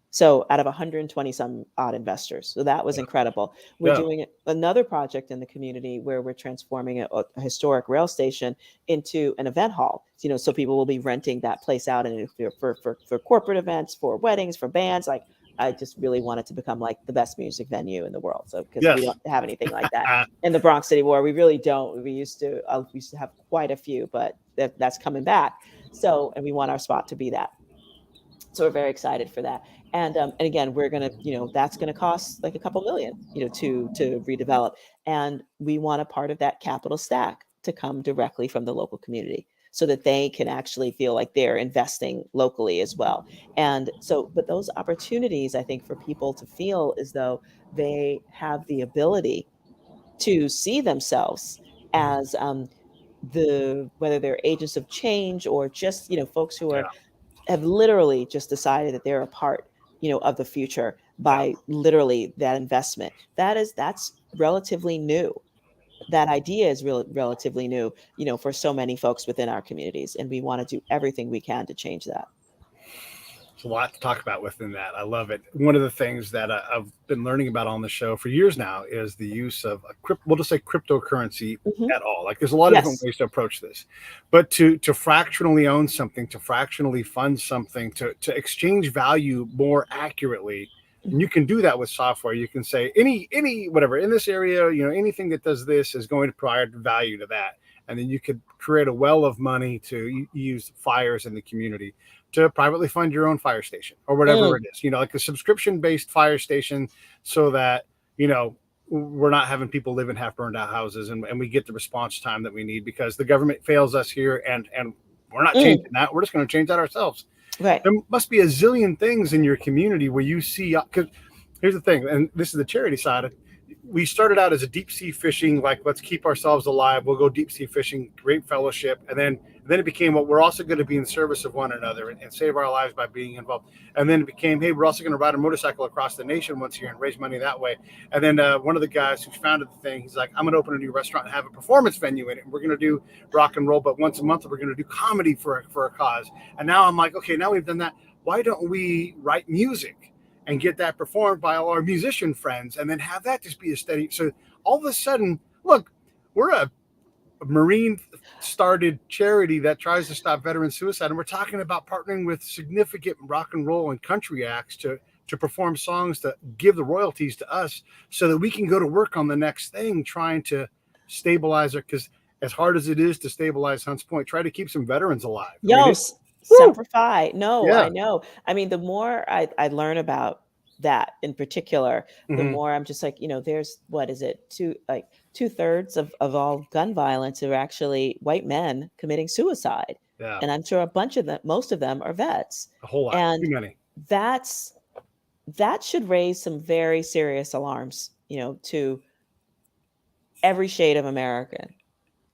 So out of 120 some odd investors. So that was incredible. We're doing another project in the community where we're transforming a historic rail station into an event hall. So people will be renting that place out and for corporate events, for weddings, for bands. Like I just really want it to become like the best music venue in the world. So because we don't have anything like that in the Bronx City War, we really don't. We used to have quite a few, but that's coming back. So, and we want our spot to be that. So we're very excited for that. And again, we're going to, that's going to cost like a couple million, to redevelop. And we want a part of that capital stack to come directly from the local community. so that they can actually feel like they're investing locally as well. And so, but those opportunities, I think, for people to feel as though they have the ability to see themselves as whether they're agents of change or just, folks who Yeah. have literally just decided that they're a part, of the future Yeah. by literally that investment. That's relatively new. That idea is relatively new, for so many folks within our communities, and we want to do everything we can to change that. There's a lot to talk about within that. I love it. One of the things that I've been learning about on the show for years now is the use of we'll just say cryptocurrency Mhm. at all. Like there's a lot of different Yes. ways to approach this, but to fractionally own something, to fractionally fund something, to exchange value more accurately. And you Mhm. can do that with software. You can say any whatever in this area, anything that does this is going to provide value to that. And then you could create a well of money to use fires in the community to privately fund your own fire station or whatever Mm. it is, like a subscription based fire station so that, we're not having people live in half burned out houses and we get the response time that we need because the government fails us here and we're not Mm. changing that. We're just going to change that ourselves. Right. There must be a zillion things in your community where you see, because here's the thing, and this is the charity side. We started out as a deep sea fishing, like let's keep ourselves alive. We'll go deep sea fishing, great fellowship, and then it became what we're also going to be in service of one another and save our lives by being involved. And then it became, hey, we're also going to ride a motorcycle across the nation once a year and raise money that way. And then one of the guys who founded the thing, he's like, I'm going to open a new restaurant and have a performance venue in it. And we're going to do rock and roll, but once a month we're going to do comedy for a cause. And now I'm like, okay, now we've done that. Why don't we write music and get that performed by all our musician friends and then have that just be a steady. So all of a sudden, look, we're a Marine started charity that tries to stop veteran suicide. And we're talking about partnering with significant rock and roll and country acts to perform songs to give the royalties to us so that we can go to work on the next thing, trying to stabilize it. Because as hard as it is to stabilize Hunts Point, try to keep some veterans alive. I mean, Yes. Semper Fi. No, yeah. I know. I mean, the more I learn about that in particular, the Mm-hmm. more I'm just like, there's what is it? Two-thirds of all gun violence are actually white men committing suicide. Yeah. And I'm sure a bunch of them, most of them are vets. A whole lot. And Too many. that should raise some very serious alarms, to every shade of American.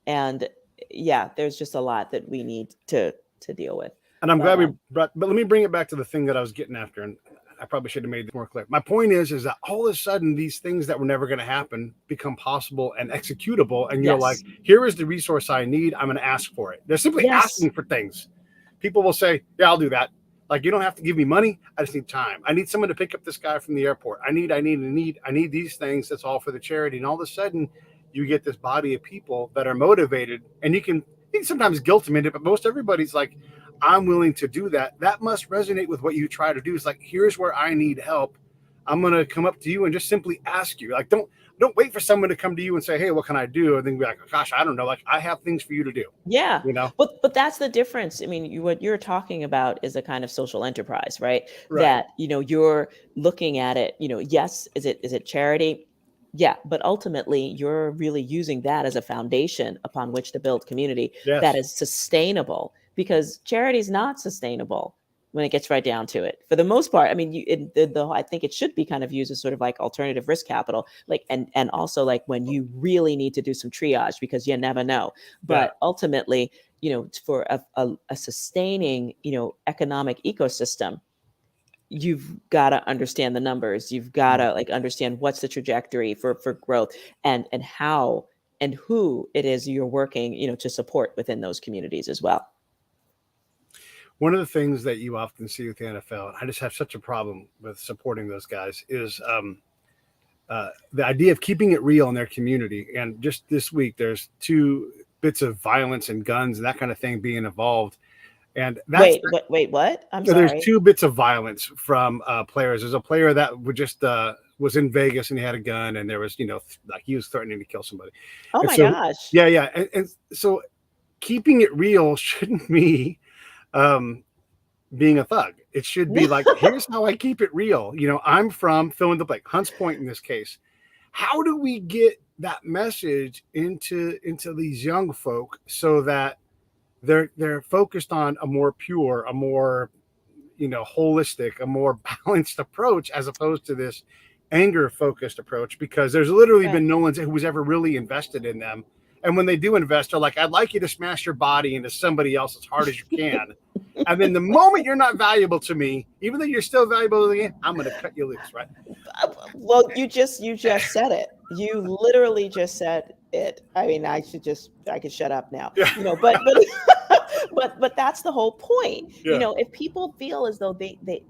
And yeah, there's just a lot that we need to deal with. And I'm But glad but let me bring it back to the thing that I was getting after. And I probably should have made this more clear. My point is that all of a sudden these things that were never going to happen become possible and executable. And you're like, yes. here is the resource I need. I'm going to ask for it. They're simply Yes. asking for things. People will say, yeah, I'll do that. Like, you don't have to give me money. I just need time. I need someone to pick up this guy from the airport. I need these things. That's all for the charity. And all of a sudden you get this body of people that are motivated, and you can sometimes guilt them into it, but most everybody's like, I'm willing to do that. That must resonate with what you try to do. It's like, here's where I need help. I'm going to come up to you and just simply ask you. Like, don't wait for someone to come to you and say, hey, what can I do? And then be like, gosh, I don't know. Like, I have things for you to do. Yeah. You know? But that's the difference. I mean, what you're talking about is a kind of social enterprise, right? That, you're looking at it, yes, is it charity? Yeah, but ultimately you're really using that as a foundation upon which to build community that is sustainable, because charity is not sustainable when it gets right down to it. For the most part, I mean, I think it should be kind of used as sort of like alternative risk capital, like, and also like when you really need to do some triage because you never know. But ultimately, for a sustaining, economic ecosystem, you've got to understand the numbers. You've got to like understand what's the trajectory for growth and how and who it is you're working, to support within those communities as well. One of the things that you often see with the NFL, and I just have such a problem with supporting those guys, is the idea of keeping it real in their community. And just this week, there's 2 bits of violence and guns and that kind of thing being involved. And that's wait, what? I'm so there's sorry. 2 bits of violence from players. There's a player that would just was in Vegas and he had a gun, and there was, like he was threatening to kill somebody. Oh and my so, gosh. Yeah. And so keeping it real shouldn't be being a thug. It should be like, here's how I keep it real. I'm from fill in the blank, Hunts Point in this case. How do we get that message into these young folk so that they're focused on a more pure, a more, holistic, a more balanced approach, as opposed to this anger focused approach, because there's literally Right. been no one who was ever really invested in them. And when they do invest, they're like, I'd like you to smash your body into somebody else as hard as you can. And then the moment you're not valuable to me, even though you're still valuable to me, I'm going to cut you loose, right? Well, you just said it. You literally just said it. I mean, I could shut up now. Yeah. But that's the whole point. Yeah. If people feel as though they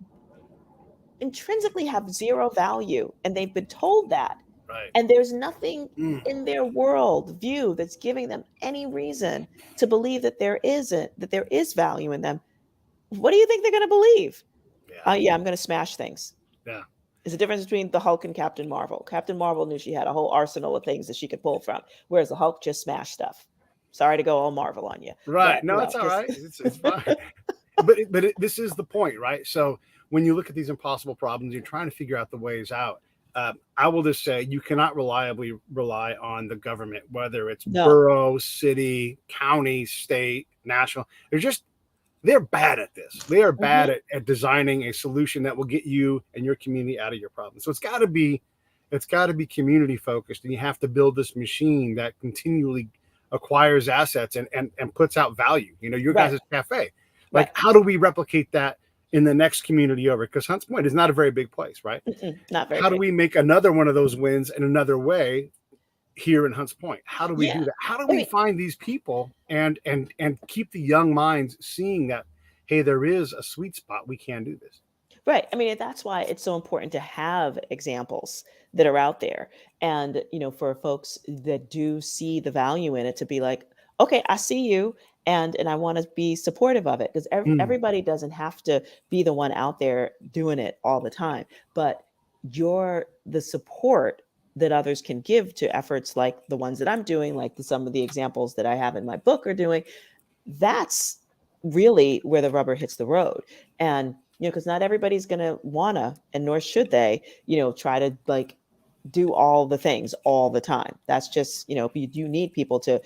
intrinsically have zero value and they've been told that, Right. and there's nothing in their world view that's giving them any reason to believe that there is value in them, what do you think they're going to believe? Yeah, I'm going to smash things. Yeah. There's a difference between the Hulk and Captain Marvel. Captain Marvel knew she had a whole arsenal of things that she could pull from, whereas the Hulk just smashed stuff. Sorry to go all Marvel on you. Right. But, No, it's all right. It's fine. But this is the point, right? So when you look at these impossible problems, you're trying to figure out the ways out. I will just say you cannot reliably rely on the government, whether it's borough, city, county, state, national. They're bad at this. They are bad at designing a solution that will get you and your community out of your problem. So it's got to be community focused, and you have to build this machine that continually acquires assets and puts out value. Your guys' cafe. Like, how do we replicate that in the next community over? Because Hunts Point is not a very big place, right? Not very How big. do we make another one of those wins in another way here in Hunts Point? How do we do that? How do we find these people and keep the young minds seeing that, hey, there is a sweet spot. We can do this. Right. I mean, that's why it's so important to have examples that are out there. And, for folks that do see the value in it, to be like, okay, I see you. And I want to be supportive of it, because everybody doesn't have to be the one out there doing it all the time. But the support that others can give to efforts like the ones that I'm doing, like some of the examples that I have in my book are doing, that's really where the rubber hits the road. And, because not everybody's going to wanna, and nor should they, try to like do all the things all the time. That's just, you need people to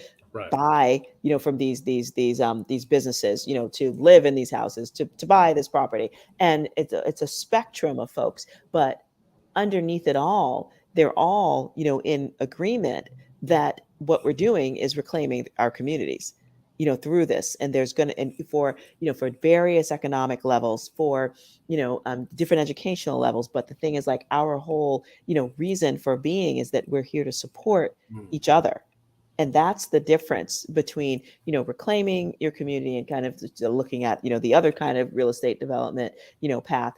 buy, from these businesses, to live in these houses, to buy this property. And it's a spectrum of folks, but underneath it all, they're all, in agreement that what we're doing is reclaiming our communities, through this. And there's going to, and for various economic levels, for, different educational levels. But the thing is, like, our whole, reason for being is that we're here to support each other. And that's the difference between, reclaiming your community and kind of looking at, the other kind of real estate development, path,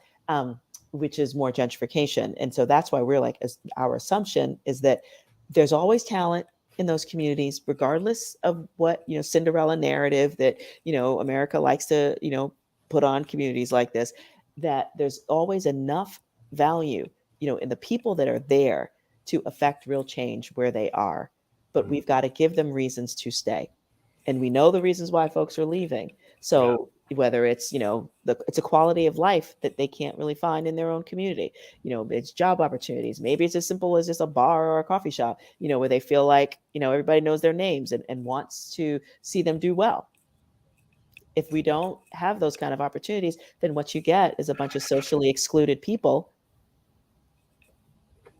which is more gentrification. And so that's why we're like, our assumption is that there's always talent in those communities, regardless of what, Cinderella narrative that, America likes to, put on communities like this, that there's always enough value, in the people that are there to affect real change where they are. But we've got to give them reasons to stay. And we know the reasons why folks are leaving. So whether it's, it's a quality of life that they can't really find in their own community, it's job opportunities. Maybe it's as simple as just a bar or a coffee shop, where they feel like, everybody knows their names and wants to see them do well. If we don't have those kind of opportunities, then what you get is a bunch of socially excluded people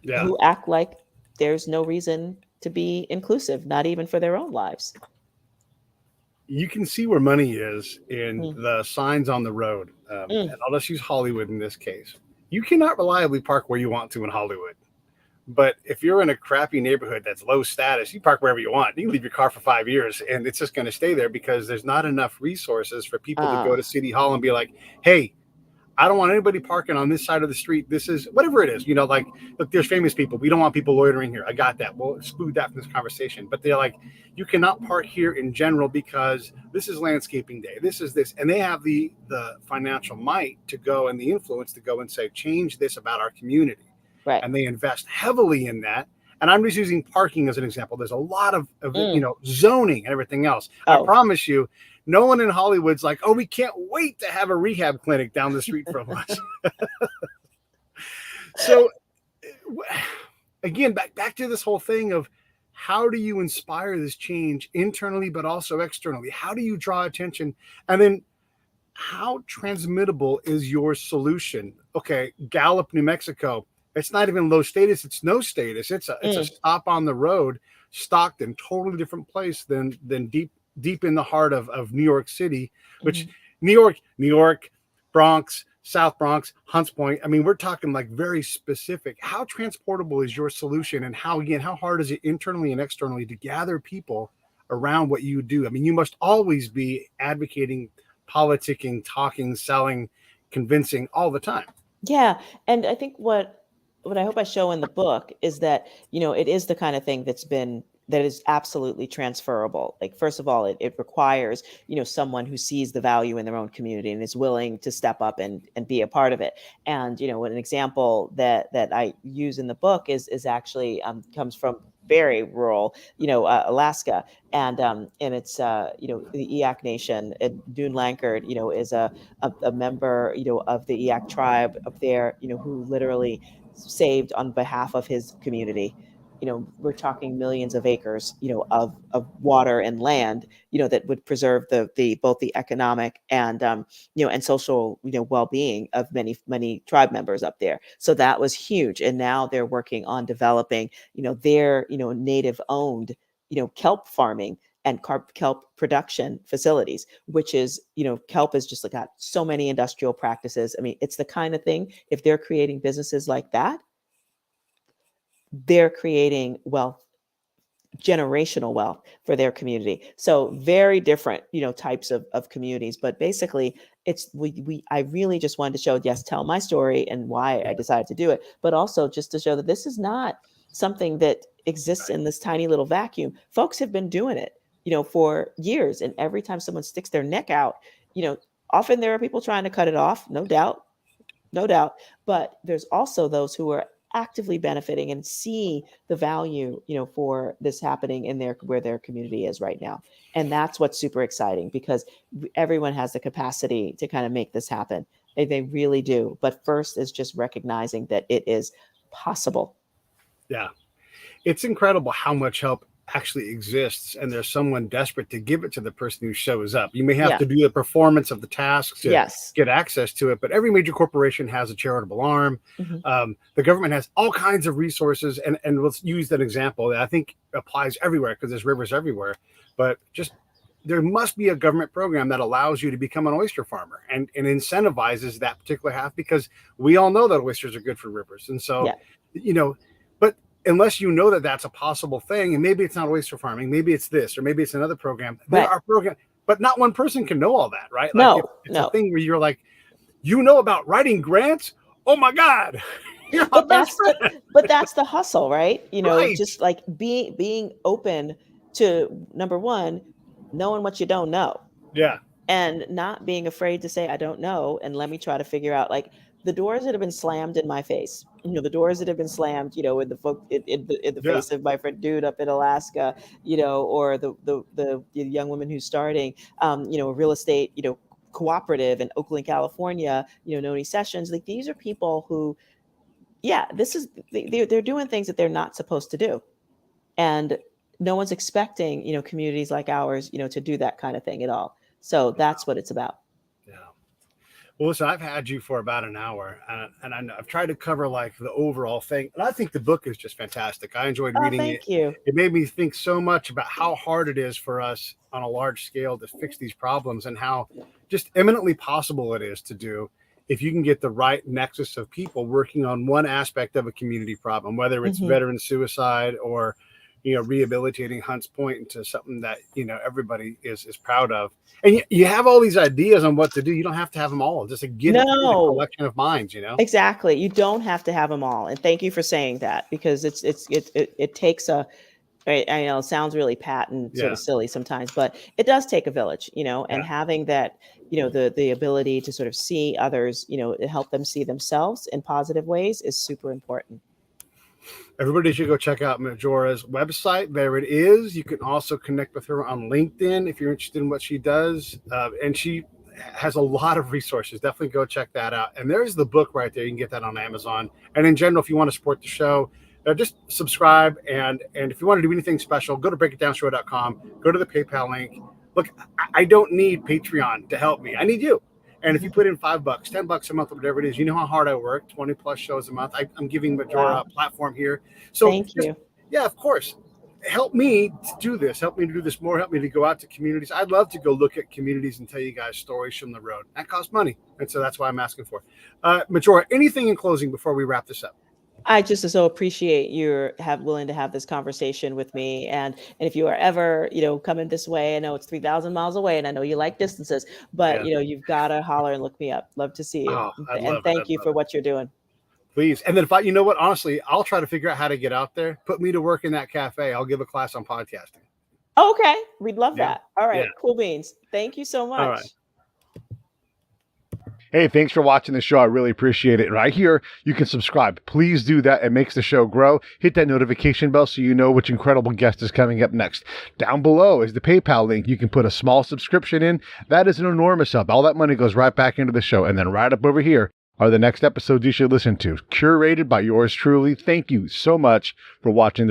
who act like there's no reason to be inclusive, not even for their own lives. You can see where money is in the signs on the road. And I'll just use Hollywood in this case. You cannot reliably park where you want to in Hollywood. But if you're in a crappy neighborhood that's low status, you park wherever you want. You can leave your car for 5 years and it's just going to stay there, because there's not enough resources for people to go to City Hall and be like, hey, I don't want anybody parking on this side of the street. This is whatever it is, like, look, there's famous people. We don't want people loitering here. I got that. We'll exclude that from this conversation. But they're like, you cannot park here in general because this is landscaping day. This is this. And they have the financial might to go and the influence to go and say, change this about our community. Right. And they invest heavily in that. And I'm just using parking as an example. There's a lot of zoning and everything else. I promise you, no one in Hollywood's like, oh, we can't wait to have a rehab clinic down the street from us. So again, back to this whole thing of how do you inspire this change internally, but also externally? How do you draw attention? And then how transmittable is your solution? Okay, Gallup, New Mexico. It's not even low status, it's no status. It's a stop on the road, Stockton, totally different place than deep in the heart of New York City, which New York, Bronx, South Bronx, Hunts Point. I mean, we're talking like very specific. How transportable is your solution, and how hard is it internally and externally to gather people around what you do? I mean, you must always be advocating, politicking, talking, selling, convincing all the time. Yeah. And I think what I hope I show in the book is that, it is the kind of thing that is absolutely transferable. Like, first of all, it requires, someone who sees the value in their own community and is willing to step up and be a part of it. And, an example that I use in the book is actually comes from very rural, Alaska. And it's, the Eyak Nation. Dune Lankard, is a member, of the Eyak tribe up there, who literally saved on behalf of his community. We're talking millions of acres, of water and land, that would preserve the both the economic and and social, well-being of many tribe members up there. So that was huge. And now they're working on developing, their, native owned, kelp farming and kelp production facilities, which is, kelp has just got so many industrial practices. I mean, it's the kind of thing, if they're creating businesses like that, they're creating wealth, generational wealth for their community. So very different, types of communities. But basically, it's I really just wanted to show, yes, tell my story and why I decided to do it, but also just to show that this is not something that exists in this tiny little vacuum. Folks have been doing it, for years. And every time someone sticks their neck out, often there are people trying to cut it off, no doubt. But there's also those who are actively benefiting and see the value, for this happening in where their community is right now. And that's what's super exciting, because everyone has the capacity to kind of make this happen. They really do. But first is just recognizing that it is possible. Yeah. It's incredible how much help actually exists, and there's someone desperate to give it to the person who shows up. You may have to do the performance of the tasks to get access to it, but every major corporation has a charitable arm. The government has all kinds of resources, and let's use that example that I think applies everywhere, because there's rivers everywhere. But just there must be a government program that allows you to become an oyster farmer and incentivizes that particular half, because we all know that oysters are good for rivers. And so, but unless you know that that's a possible thing, and maybe it's not oyster farming, maybe it's this, or maybe it's another program. There are programs, but not one person can know all that, right? Like it's a thing where you're like, about writing grants? Oh my God. But that's the hustle, right? Just like being open to, number one, knowing what you don't know. Yeah. And not being afraid to say, I don't know, and let me try to figure out, like, the doors that have been slammed in my face, the doors that have been slammed, in the face of my friend dude up in Alaska, or the young woman who's starting, a real estate, cooperative in Oakland, California, Noni Sessions. Like, these are people who, they're doing things that they're not supposed to do. And no one's expecting, communities like ours, to do that kind of thing at all. So that's what it's about. Yeah. Well, listen, I've had you for about an hour, and I've tried to cover like the overall thing. And I think the book is just fantastic. I enjoyed reading it. Thank you. It made me think so much about how hard it is for us on a large scale to fix these problems, and how just eminently possible it is to do if you can get the right nexus of people working on one aspect of a community problem, whether it's veteran suicide or rehabilitating Hunts Point into something that, everybody is proud of. And you have all these ideas on what to do. You don't have to have them all. Just get a collection of minds, Exactly. You don't have to have them all. And thank you for saying that, because it takes I know it sounds really pat and sort of silly sometimes, but it does take a village, and having that, the ability to sort of see others, help them see themselves in positive ways is super important. Everybody should go check out Majora's website. There it is. You can also connect with her on LinkedIn if you're interested in what she does. And she has a lot of resources. Definitely go check that out. And there's the book right there. You can get that on Amazon. And in general, if you want to support the show, just subscribe. And if you want to do anything special, go to breakitdownshow.com, go to the PayPal link. Look, I don't need Patreon to help me. I need you. And if you put in $5, $10 a month, whatever it is, you know how hard I work, 20 plus shows a month. I'm giving Majora a platform here. So thank you. Yeah, of course. Help me to do this. Help me to do this more. Help me to go out to communities. I'd love to go look at communities and tell you guys stories from the road. That costs money. And so that's why I'm asking for it. Majora, anything in closing before we wrap this up? I just so appreciate you're willing to have this conversation with me. And if you are ever, coming this way, I know it's 3,000 miles away and I know you like distances, but you've got to holler and look me up. Love to see you. Oh, and thank you for what you're doing. Please. And then if you know what, honestly, I'll try to figure out how to get out there. Put me to work in that cafe. I'll give a class on podcasting. Okay. We'd love that. All right. Cool beans. Thank you so much. All right. Hey, thanks for watching the show. I really appreciate it. Right here, you can subscribe. Please do that. It makes the show grow. Hit that notification bell so you know which incredible guest is coming up next. Down below is the PayPal link. You can put a small subscription in. That is an enormous help. All that money goes right back into the show. And then right up over here are the next episodes you should listen to, curated by yours truly. Thank you so much for watching the